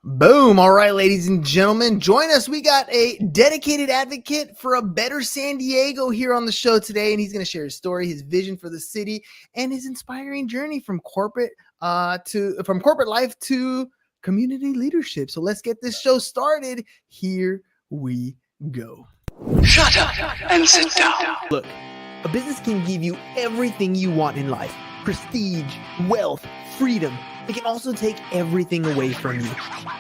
Boom. All right, ladies and gentlemen, join us. We got a dedicated advocate for a better San Diego here on the show today, and he's going to share his story, his vision for the city, and his inspiring journey from corporate life to community leadership. So let's get this show started. Here we go. Shut up and sit down. Look, a business can give you everything you want in life: prestige, wealth, freedom. It can also take everything away from you.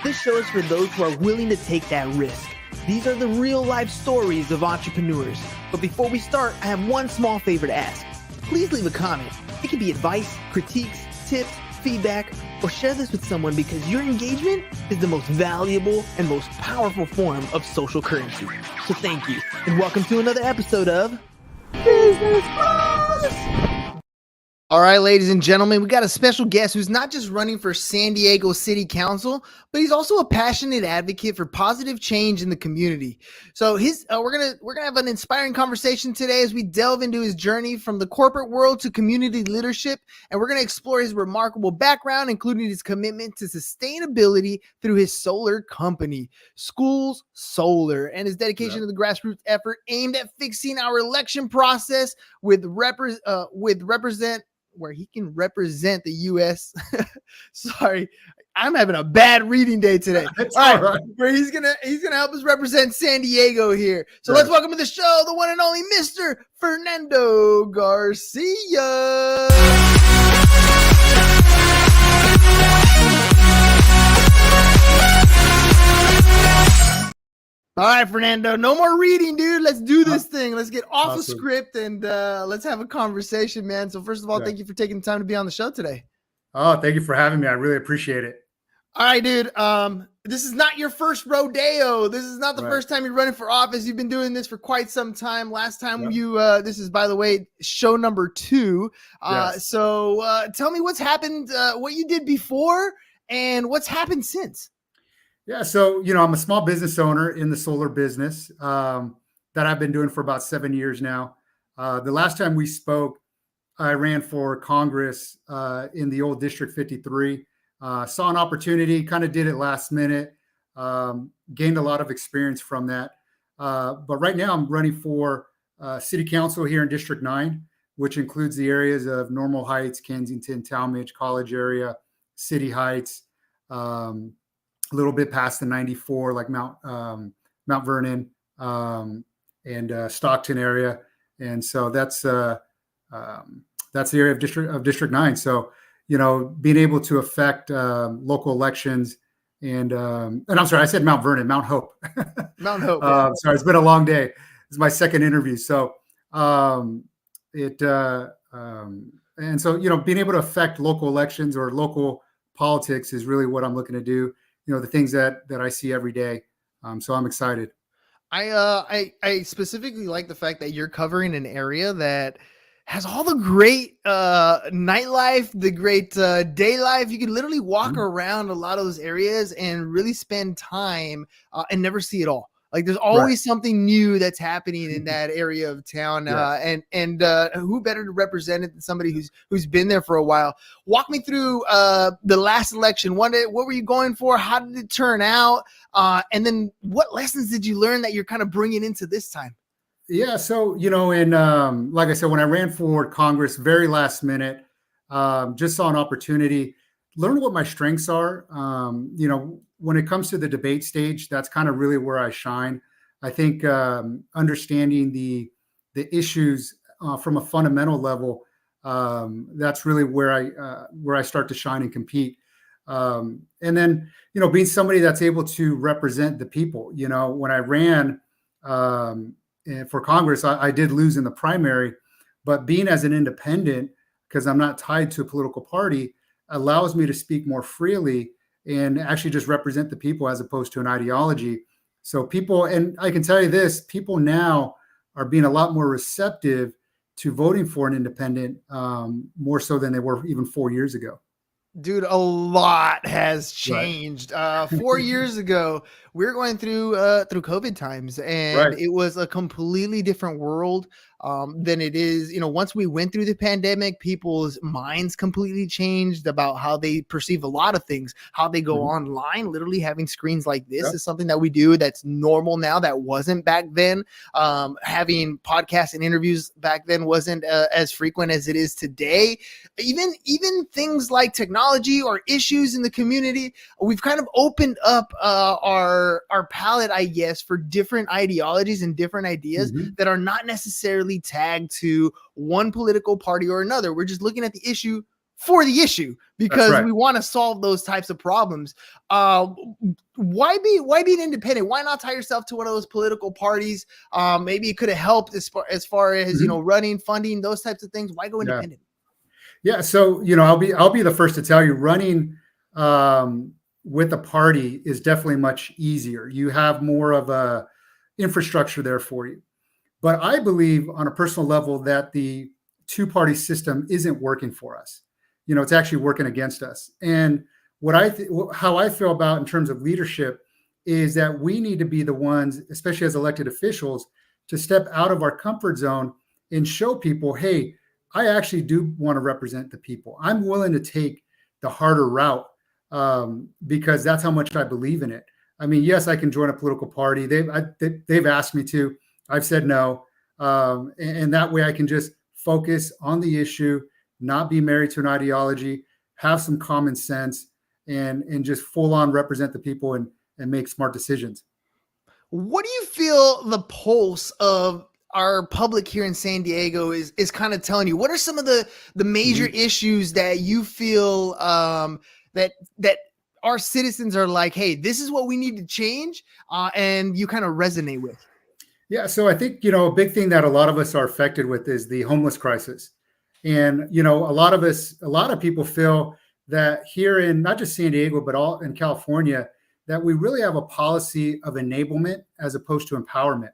This show is for those who are willing to take that risk. These are the real life stories of entrepreneurs. But before we start, I have one small favor to ask. Please leave a comment. It can be advice, critiques, tips, feedback, or share this with someone, because your engagement is the most valuable and most powerful form of social currency. So thank you, and welcome to another episode of Business Buzz. All right, ladies and gentlemen, we got a special guest who's not just running for San Diego City Council, but he's also a passionate advocate for positive change in the community. So we're gonna have an inspiring conversation today as we delve into his journey from the corporate world to community leadership, and we're gonna explore his remarkable background, including his commitment to sustainability through his solar company, Schools Solar, and his dedication to the grassroots effort aimed at fixing our election process where he can represent the U.S. Sorry, I'm having a bad reading day today. All right. Where he's gonna help us represent San Diego here. So let's welcome to the show the one and only Mr. Fernando Garcia. All right, Fernando, no more reading, dude. Let's do this thing. Let's get off the script and let's have a conversation, man. So first of all, thank you for taking the time to be on the show today. Oh, thank you for having me. I really appreciate it. All right, dude. This is not your first rodeo. This is not the first time you're running for office. You've been doing this for quite some time. Last time this is, by the way, show number 2. So tell me what's happened, what you did before and what's happened since. Yeah, so, I'm a small business owner in the solar business that I've been doing for about 7 years now. The last time we spoke, I ran for Congress in the old District 53. Saw an opportunity, kind of did it last minute, gained a lot of experience from that. But right now I'm running for City Council here in District 9, which includes the areas of Normal Heights, Kensington, Talmadge, College area, City Heights, a little bit past the 94, like Mount Vernon and Stockton area, and so that's the area of District 9. So being able to affect local elections, and I'm sorry, I said Mount Vernon, Mount Hope. Mount Hope. Sorry, it's been a long day. It's my second interview, so and so being able to affect local elections or local politics is really what I'm looking to do. The things that I see every day. So I'm excited. I specifically like the fact that you're covering an area that has all the great nightlife, the great day life. You can literally walk around a lot of those areas and really spend time and never see it all. Like there's always something new that's happening in that area of town, and who better to represent it than somebody who's been there for a while. Walk me through the last election. What were you going for? How did it turn out? And then what lessons did you learn that you're kind of bringing into this time? Yeah, so and like I said, when I ran for Congress, very last minute, just saw an opportunity, learn what my strengths are. When it comes to the debate stage, that's kind of really where I shine. I think understanding the issues from a fundamental level, that's really where I start to shine and compete. And then, being somebody that's able to represent the people. When I ran for Congress, I did lose in the primary, but being as an independent, because I'm not tied to a political party, allows me to speak more freely and actually just represent the people as opposed to an ideology. So people, and I can tell you this, people now are being a lot more receptive to voting for an independent, more so than they were even 4 years ago. Dude, a lot has changed. 4 years ago, we were going through COVID times, and it was a completely different world. than it is, once we went through the pandemic, people's minds completely changed about how they perceive a lot of things, how they go online. Literally having screens like this is something that we do that's normal now, that wasn't back then. Having podcasts and interviews back then wasn't as frequent as it is today. Even things like technology or issues in the community, we've kind of opened up our palette, I guess, for different ideologies and different ideas that are not necessarily tagged to one political party or another. We're just looking at the issue for the issue because we want to solve those types of problems. Why be an independent? Why not tie yourself to one of those political parties? Maybe it could have helped as far as running, funding, those types of things. Why go independent? Yeah. So, I'll be the first to tell you, running with a party is definitely much easier. You have more of a infrastructure there for you. But I believe on a personal level that the two-party system isn't working for us. It's actually working against us. And how I feel about in terms of leadership is that we need to be the ones, especially as elected officials, to step out of our comfort zone and show people, hey, I actually do want to represent the people. I'm willing to take the harder route because that's how much I believe in it. I mean, yes, I can join a political party. They've asked me to. I've said no. And that way I can just focus on the issue, not be married to an ideology, have some common sense, and just full on represent the people and make smart decisions. What do you feel the pulse of our public here in San Diego is kind of telling you? What are some of the major issues that you feel that our citizens are like, hey, this is what we need to change, and you kind of resonate with? Yeah, so I think, a big thing that a lot of us are affected with is the homeless crisis. And, a lot of people feel that here in not just San Diego, but all in California, that we really have a policy of enablement as opposed to empowerment,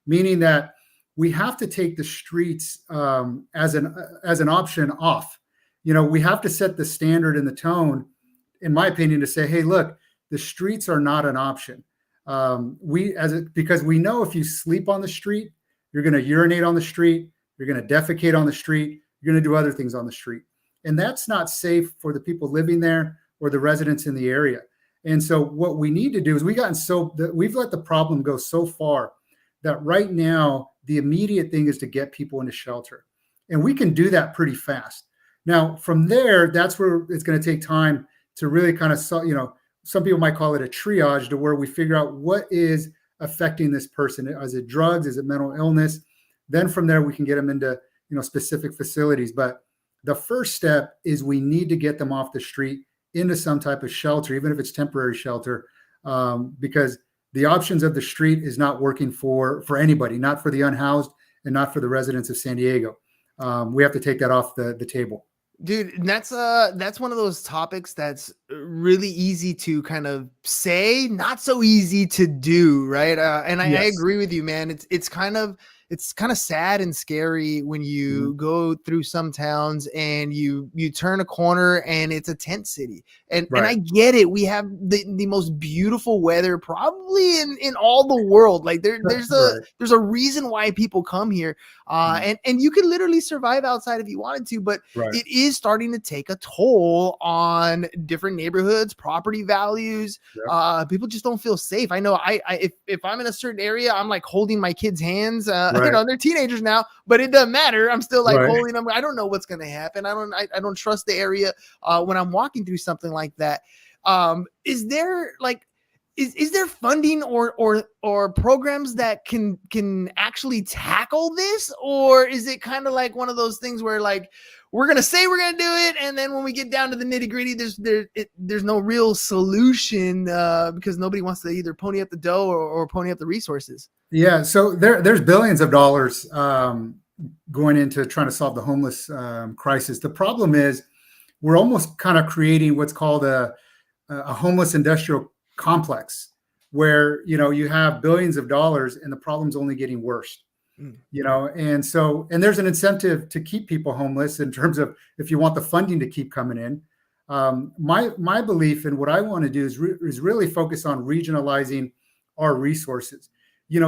meaning that we have to take the streets as an option off. We have to set the standard and the tone, in my opinion, to say, hey, look, the streets are not an option. Because we know if you sleep on the street, you're going to urinate on the street, you're going to defecate on the street, you're going to do other things on the street. And that's not safe for the people living there or the residents in the area. And so what we need to do is we've let the problem go so far that right now the immediate thing is to get people into shelter. And we can do that pretty fast. Now, from there, that's where it's going to take time to really kind of, some people might call it a triage, to where we figure out what is affecting this person. Is it drugs? Is it mental illness? Then from there, we can get them into, specific facilities. But the first step is we need to get them off the street into some type of shelter, even if it's temporary shelter, because the options of the street is not working for anybody, not for the unhoused and not for the residents of San Diego. We have to take that off the table. Dude, that's one of those topics that's really easy to kind of say, not so easy to do, right? And I agree with you, man. It's kind of sad and scary when you go through some towns and you turn a corner and it's a tent city. And I get it. We have the most beautiful weather probably in all the world. Like there's a reason why people come here. And you could literally survive outside if you wanted to, but it is starting to take a toll on different neighborhoods, property values. People just don't feel safe. I know if I'm in a certain area, I'm like holding my kids' hands. They're teenagers now, but it doesn't matter. I'm still like holding them. I don't know what's going to happen. I don't trust the area when I'm walking through something like that. Is there funding or programs that can actually tackle this, or is it kind of like one of those things where like we're gonna say we're gonna do it, and then when we get down to the nitty gritty, there's no real solution because nobody wants to either pony up the dough or pony up the resources? Yeah, so there's billions of dollars going into trying to solve the homeless crisis. The problem is we're almost kind of creating what's called a homeless industrial complex, where you have billions of dollars and the problem's only getting worse. And there's an incentive to keep people homeless in terms of if you want the funding to keep coming in. My belief and what I want to do is really focus on regionalizing our resources.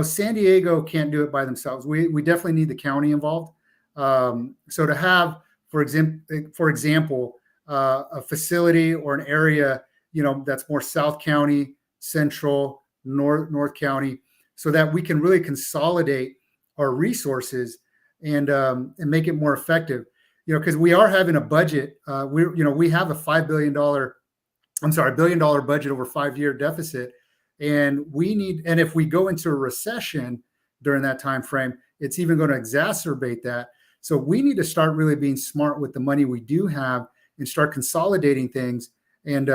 San Diego can't do it by themselves. We definitely need the county involved. So to have, for example, a facility or an area, that's more South County, Central, North County, so that we can really consolidate our resources and make it more effective. Because we are having a budget. We have a $5 billion, $1 billion budget over 5-year deficit, and if we go into a recession during that time frame, it's even going to exacerbate that. So we need to start really being smart with the money we do have and start consolidating things, and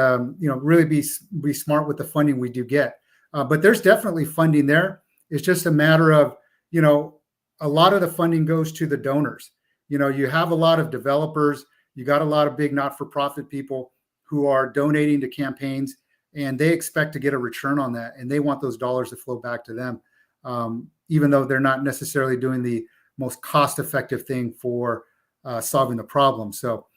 really be smart with the funding we do get. But there's definitely funding there. It's just a matter of, a lot of the funding goes to the donors. You have a lot of developers, you got a lot of big not-for-profit people who are donating to campaigns, and they expect to get a return on that, and they want those dollars to flow back to them, even though they're not necessarily doing the most cost-effective thing for solving the problem. So,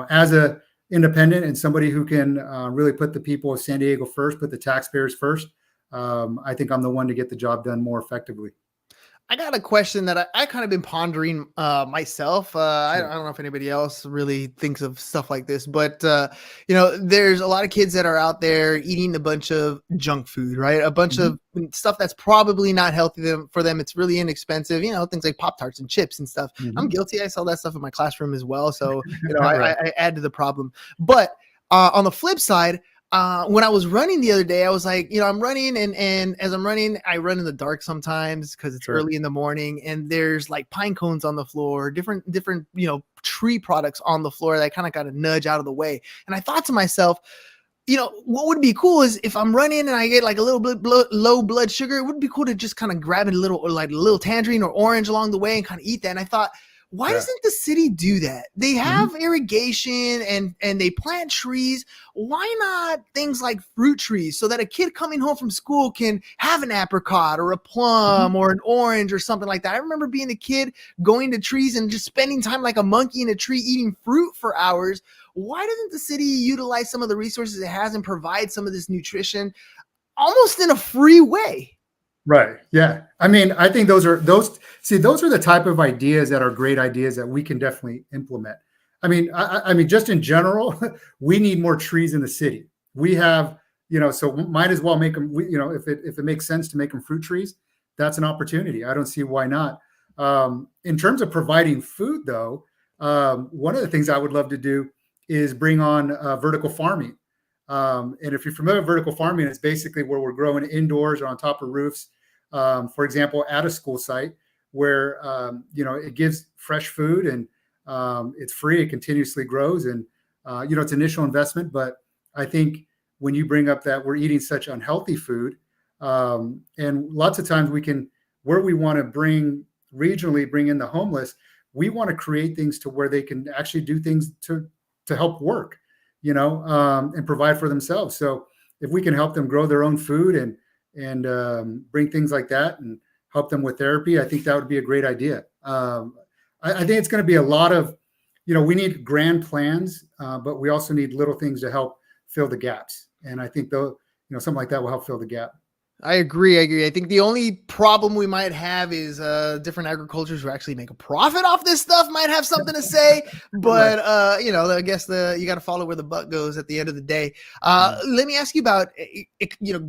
as a independent and somebody who can really put the people of San Diego first, put the taxpayers first, I think I'm the one to get the job done more effectively. I got a question that I kind of been pondering myself. Sure. I don't know if anybody else really thinks of stuff like this, but there's a lot of kids that are out there eating a bunch of junk food, right? A bunch of stuff that's probably not healthy for them. It's really inexpensive, things like Pop-Tarts and chips and stuff. I'm guilty. I sell that stuff in my classroom as well. So, Right. I add to the problem. But on the flip side, when I was running the other day, I was like, I'm running and as I'm running, I run in the dark sometimes because it's Sure. early in the morning, and there's like pine cones on the floor, different, tree products on the floor that I kind of got to nudge out of the way. And I thought to myself, what would be cool is if I'm running and I get like a little bit low blood sugar, it would be cool to just kind of grab a little tangerine or orange along the way and kind of eat that. And I thought, why doesn't the city do that? They have irrigation and they plant trees. Why not things like fruit trees, so that a kid coming home from school can have an apricot or a plum or an orange or something like that? I remember being a kid going to trees and just spending time like a monkey in a tree eating fruit for hours. Why doesn't the city utilize some of the resources it has and provide some of this nutrition almost in a free way? Right. Yeah. I mean, I think those are the type of ideas that are great ideas that we can definitely implement. I mean, just in general, we need more trees in the city. We have, so might as well make them, if it makes sense to make them fruit trees, that's an opportunity. I don't see why not. In terms of providing food, though, one of the things I would love to do is bring on vertical farming. And if you're familiar with vertical farming, it's basically where we're growing indoors or on top of roofs. For example, at a school site where, it gives fresh food and it's free, it continuously grows, and, it's initial investment. But I think when you bring up that we're eating such unhealthy food, and lots of times where we want to bring in the homeless, we want to create things to where they can actually do things to help work, and provide for themselves. So if we can help them grow their own food and bring things like that and help them with therapy, I think that would be a great idea. I think it's going to be a lot of, we need grand plans, but we also need little things to help fill the gaps. And I think something like that will help fill the gap. I agree. I think the only problem we might have is different agricultures who actually make a profit off this stuff might have something to say. But, I guess you got to follow where the buck goes at the end of the day. Let me ask you about,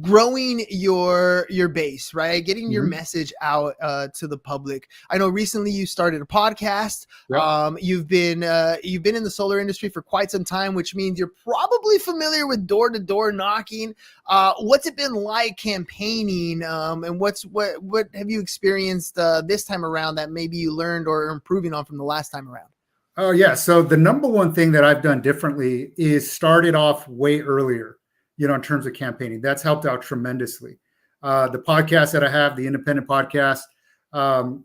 growing your base, right? Getting your message out to the public. I know recently you started a podcast. Yep. You've been in the solar industry for quite some time, which means you're probably familiar with door-to-door knocking. What's it been like campaigning, and what have you experienced this time around that maybe you learned or are improving on from the last time around? Oh yeah. So the number one thing that I've done differently is started off way earlier, in terms of campaigning. That's helped out tremendously. The podcast that I have, the independent podcast,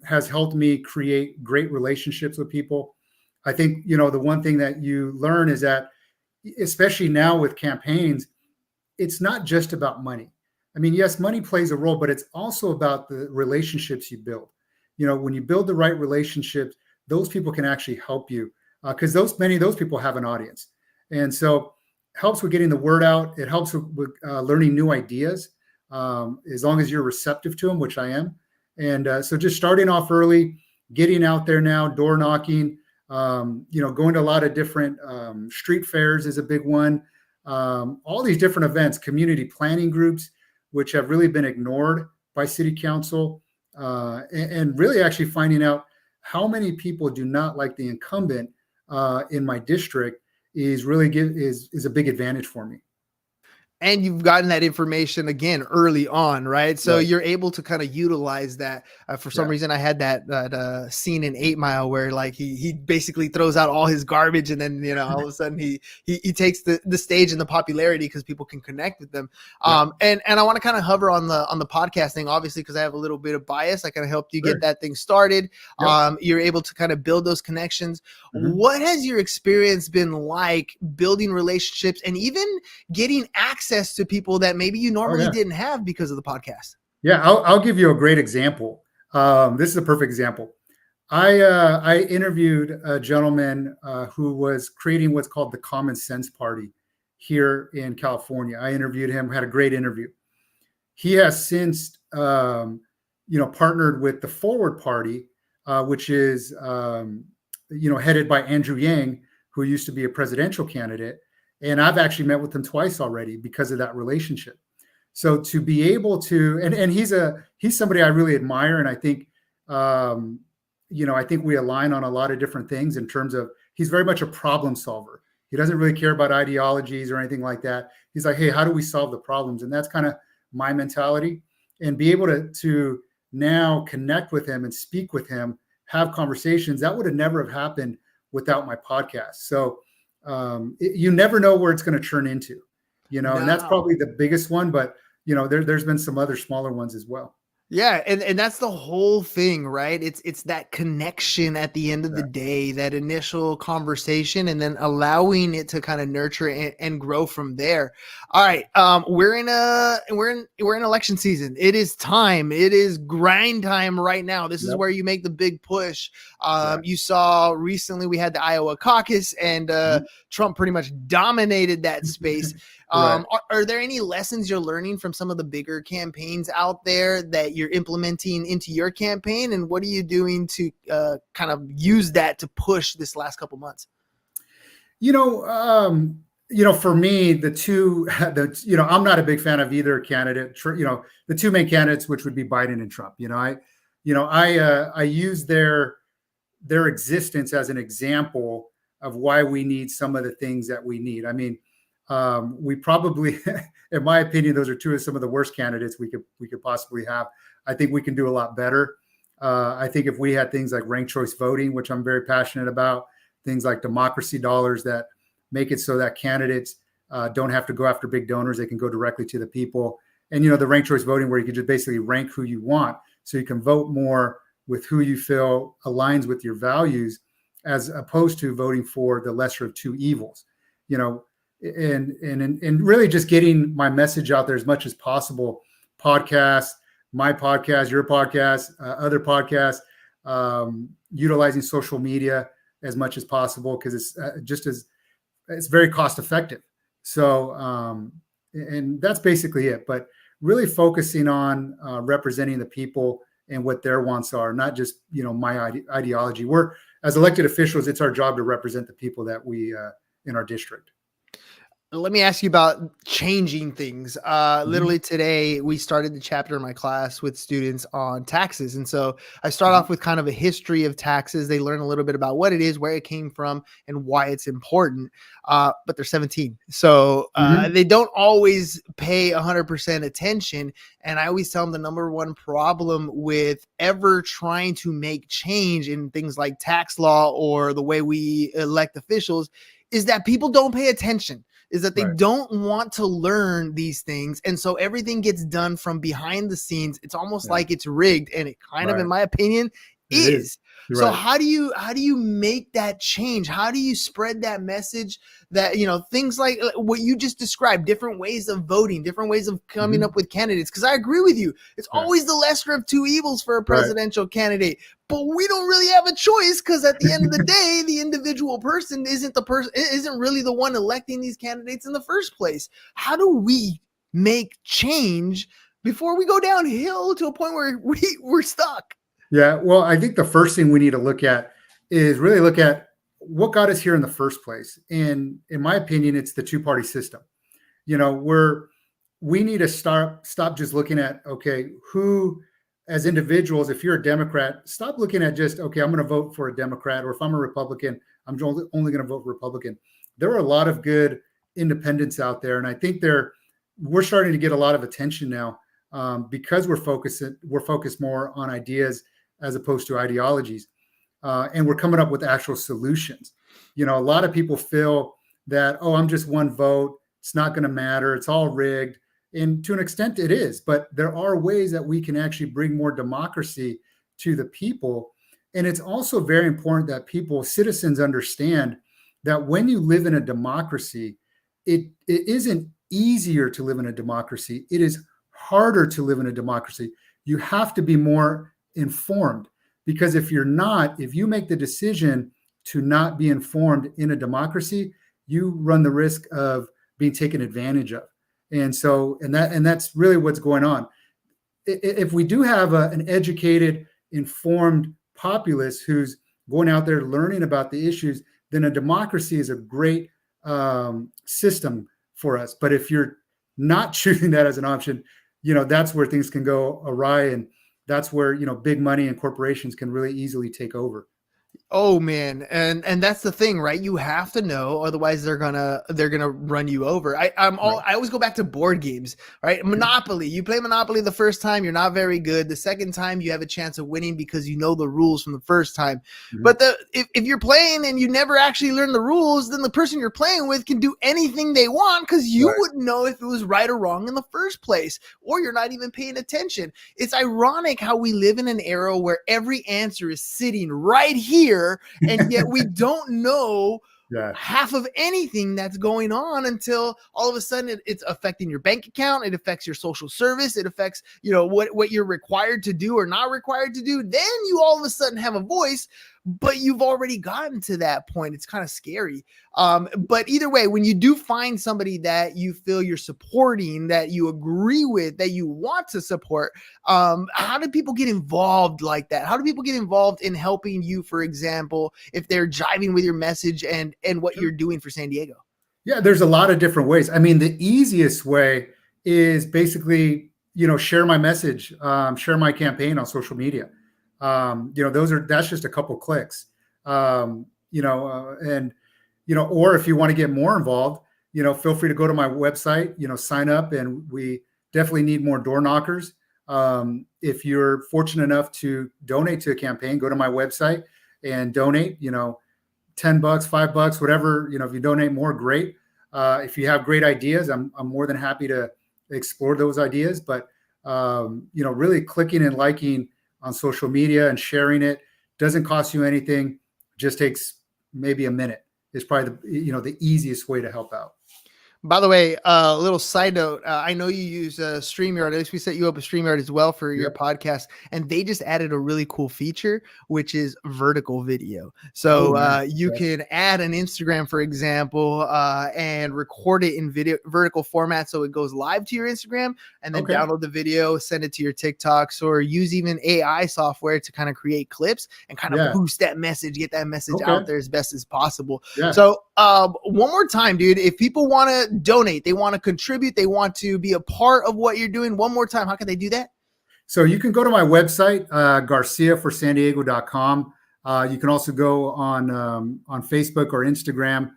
has helped me create great relationships with people. I think, the one thing that you learn is that, especially now with campaigns, it's not just about money. I mean, yes, money plays a role, but it's also about the relationships you build. When you build the right relationships, those people can actually help you, because many of those people have an audience. And so helps with getting the word out. It helps with learning new ideas. as long as you're receptive to them, which I am. And so just starting off early, getting out there now, door knocking, going to a lot of different street fairs is a big one. All these different events, community planning groups, which have really been ignored by city council, and really actually finding out how many people do not like the incumbent in my district is a big advantage for me. And you've gotten that information again early on, right? So Right. you're able to kind of utilize that. For some reason, I had that scene in 8 Mile where like he basically throws out all his garbage, and then all of a sudden he takes the stage and the popularity because people can connect with them. And I want to kind of hover on the podcast thing, obviously, because I have a little bit of bias. I kind of helped you get that thing started. You're able to kind of build those connections. What has your experience been like building relationships and even getting access to people that maybe you normally didn't have because of the podcast? Yeah, I'll give you a great example. This is a perfect example. I interviewed a gentleman who was creating what's called the Common Sense Party here in California. I interviewed him, had a great interview. He has since, partnered with the Forward Party, which is, headed by Andrew Yang, who used to be a presidential candidate. And I've actually met with him twice already because of that relationship. So to be able to, and he's somebody I really admire. And I think, I think we align on a lot of different things in terms of, he's very much a problem solver. He doesn't really care about ideologies or anything like that. He's like, hey, how do we solve the problems? And that's kind of my mentality. And be able to now connect with him and speak with him, have conversations, that would have never have happened without my podcast. So you never know where it's going to turn into, and that's probably the biggest one, but there's been some other smaller ones as well. Yeah, and that's the whole thing, right? It's that connection at the end of the day, that initial conversation, and then allowing it to kind of nurture and grow from there. All right, we're in election season. It is time. It is grind time right now. This is where you make the big push. You saw recently we had the Iowa caucus, and Trump pretty much dominated that space. Are there any lessons you're learning from some of the bigger campaigns out there that you're implementing into your campaign? And what are you doing to kind of use that to push this last couple months? For me, I'm not a big fan of either candidate. The two main candidates, which would be Biden and Trump. I use their existence as an example of why we need some of the things that we need. I mean, we probably, in my opinion, those are two of some of the worst candidates we could possibly have. I think we can do a lot better. I think if we had things like ranked choice voting, which I'm very passionate about, things like democracy dollars that make it so that candidates don't have to go after big donors, they can go directly to the people. And the ranked choice voting, where you can just basically rank who you want, so you can vote more with who you feel aligns with your values, as opposed to voting for the lesser of two evils. And really just getting my message out there as much as possible. Podcasts, my podcast, your podcast, other podcasts, utilizing social media as much as possible, because it's very cost effective. So, and that's basically it. But really focusing on representing the people and what their wants are, not just my ideology. We're, as elected officials, it's our job to represent the people that we in our district. Let me ask you about changing things. Literally today, we started the chapter in my class with students on taxes. And so I start off with kind of a history of taxes. They learn a little bit about what it is, where it came from, and why it's important. But they're 17. So they don't always pay 100% attention. And I always tell them the number one problem with ever trying to make change in things like tax law or the way we elect officials is that people don't pay attention. Is that they don't want to learn these things. And so everything gets done from behind the scenes. It's almost like it's rigged, and it kind of, in my opinion, is. So how do you make that change? How do you spread that message that, things like what you just described, different ways of voting, different ways of coming up with candidates? Because I agree with you. It's always the lesser of two evils for a presidential candidate. But we don't really have a choice, because at the end of the day, the individual person isn't really the one electing these candidates in the first place. How do we make change before we go downhill to a point where we're stuck. Yeah. Well, I think the first thing we need to look at is really look at what got us here in the first place. And in my opinion, it's the two-party system. We need to stop just looking at, okay, who as individuals, if you're a Democrat, stop looking at just, okay, I'm going to vote for a Democrat, or if I'm a Republican, I'm only going to vote Republican. There are a lot of good independents out there. And I think we're starting to get a lot of attention now because we're focused more on ideas as opposed to ideologies. And we're coming up with actual solutions. A lot of people feel that, oh, I'm just one vote. It's not going to matter. It's all rigged. And to an extent it is, but there are ways that we can actually bring more democracy to the people. And it's also very important that citizens understand that when you live in a democracy, it isn't easier to live in a democracy. It is harder to live in a democracy. You have to be more informed, because if you make the decision to not be informed in a democracy, you run the risk of being taken advantage of. And that's really what's going on. If we do have an educated, informed populace who's going out there learning about the issues, then a democracy is a great system for us. But if you're not choosing that as an option, that's where things can go awry, and that's where big money and corporations can really easily take over. Oh man, and that's the thing, right? You have to know, otherwise they're gonna run you over. I always go back to board games, right? Monopoly. You play Monopoly the first time, you're not very good. The second time, you have a chance of winning because you know the rules from the first time. Mm-hmm. But if you're playing and you never actually learn the rules, then the person you're playing with can do anything they want because you wouldn't know if it was right or wrong in the first place, or you're not even paying attention. It's ironic how we live in an era where every answer is sitting right here. And yet we don't know half of anything that's going on until all of a sudden it's affecting your bank account. It affects your social service. It affects, what you're required to do or not required to do. Then you all of a sudden have a voice, but you've already gotten to that point. It's kind of scary. But either way, when you do find somebody that you feel you're supporting, that you agree with, that you want to support, how do people get involved like that? How do people get involved in helping you, for example, if they're jiving with your message and what you're doing for San Diego? Yeah, there's a lot of different ways. I mean, the easiest way is basically, share my message, share my campaign on social media. That's just a couple clicks, or if you want to get more involved, feel free to go to my website, sign up, and we definitely need more door knockers. If you're fortunate enough to donate to a campaign, go to my website and donate, $10, $5, whatever, if you donate more, great. If you have great ideas, I'm more than happy to explore those ideas, but, really clicking and liking on social media and sharing it doesn't cost you anything. Just takes maybe a minute. Is probably the easiest way to help out. By the way, a little side note, I know you use StreamYard. At least we set you up with StreamYard as well for your podcast. And they just added a really cool feature, which is vertical video. So you can add an Instagram, for example, and record it in vertical format. So it goes live to your Instagram and then download the video, send it to your TikToks, or use even AI software to kind of create clips and kind of boost that message, get that message out there as best as possible. Yeah. So one more time, dude, if people want to donate, they want to contribute, they want to be a part of what you're doing, one more time, how can they do that? So you can go to my website, garciaforsandiego.com. You can also go on Facebook or Instagram,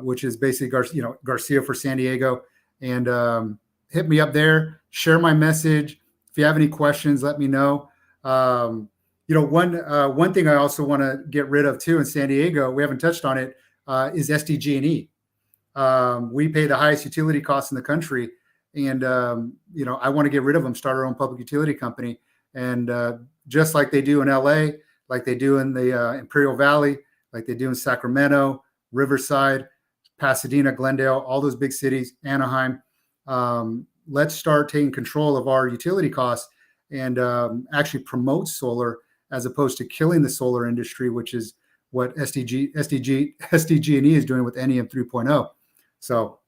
which is basically Garcia for San Diego, and hit me up there, share my message. If you have any questions, let me know. One thing I also want to get rid of too in San Diego, we haven't touched on it, is SDG&E. We pay the highest utility costs in the country, and I want to get rid of them, start our own public utility company, and just like they do in LA, like they do in the Imperial Valley, like they do in Sacramento, Riverside, Pasadena, Glendale, all those big cities, Anaheim. Let's start taking control of our utility costs and actually promote solar as opposed to killing the solar industry, which is what SDG&E is doing with NEM 3.0. So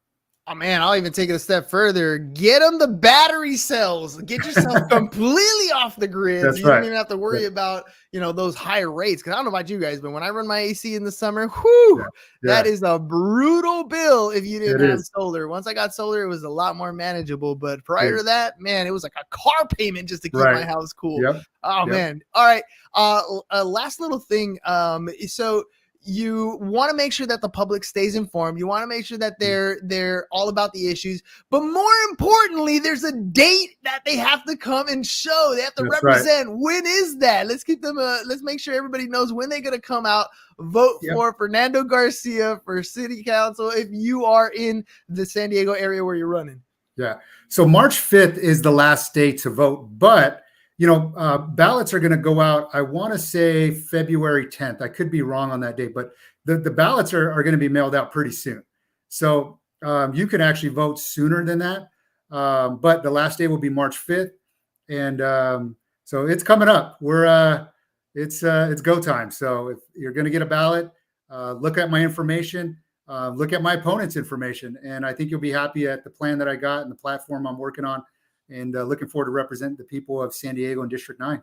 Oh man, I'll even take it a step further. Get them the battery cells. Get yourself completely off the grid. That's So you right. don't even have to worry about, those high rates. Cause I don't know about you guys, but when I run my AC in the summer, whew, that is a brutal bill if you didn't have solar. Once I got solar, it was a lot more manageable. But prior to that, man, it was like a car payment just to keep my house cool. Yep. Oh man. All right. Last little thing. So you want to make sure that the public stays informed. You want to make sure that they're all about the issues. But more importantly, there's a date that they have to come and show. They have to represent. Right. When is that? Let's keep them. Let's make sure everybody knows when they're going to come out, vote for Fernando Garcia for city council if you are in the San Diego area where you're running. Yeah. So March 5th is the last day to vote, but ballots are going to go out, I want to say February 10th. I could be wrong on that date, but the ballots are going to be mailed out pretty soon. So you can actually vote sooner than that. But the last day will be March 5th. And so it's coming up. It's go time. So if you're going to get a ballot, look at my information, look at my opponent's information. And I think you'll be happy at the plan that I got and the platform I'm working on. And looking forward to represent the people of San Diego and District 9.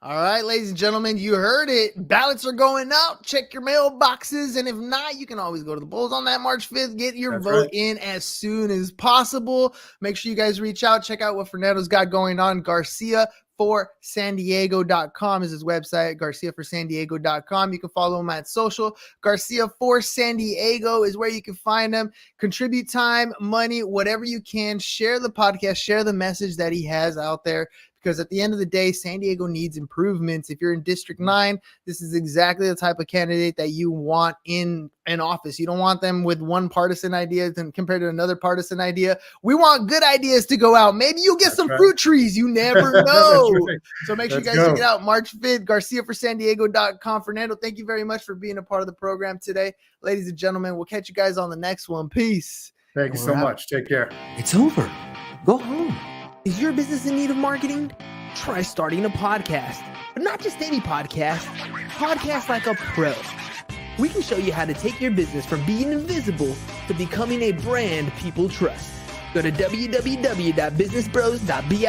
All right, ladies and gentlemen, you heard it. Ballots are going out. Check your mailboxes. And if not, you can always go to the polls on that March 5th. Get your vote in as soon as possible. Make sure you guys reach out. Check out what Fernando's got going on. GarciaForSanDiego.com is his website. GarciaForSanDiego.com. You can follow him at social. Garcia for San Diego is where you can find him. Contribute time, money, whatever you can. Share the podcast. Share the message that he has out there. Because at the end of the day, San Diego needs improvements. If you're in District 9, this is exactly the type of candidate that you want in an office. You don't want them with one partisan idea compared to another partisan idea. We want good ideas to go out. Maybe you'll get some fruit trees. You never know. So make sure you guys check it out. March 5th, GarciaForSanDiego.com. Fernando, thank you very much for being a part of the program today. Ladies and gentlemen, we'll catch you guys on the next one. Peace. Thank you so much. Take care. It's over. Go home. Is your business in need of marketing? Try starting a podcast, but not just any podcast. Podcast like a pro. We can show you how to take your business from being invisible to becoming a brand people trust. Go to www.businessbros.biz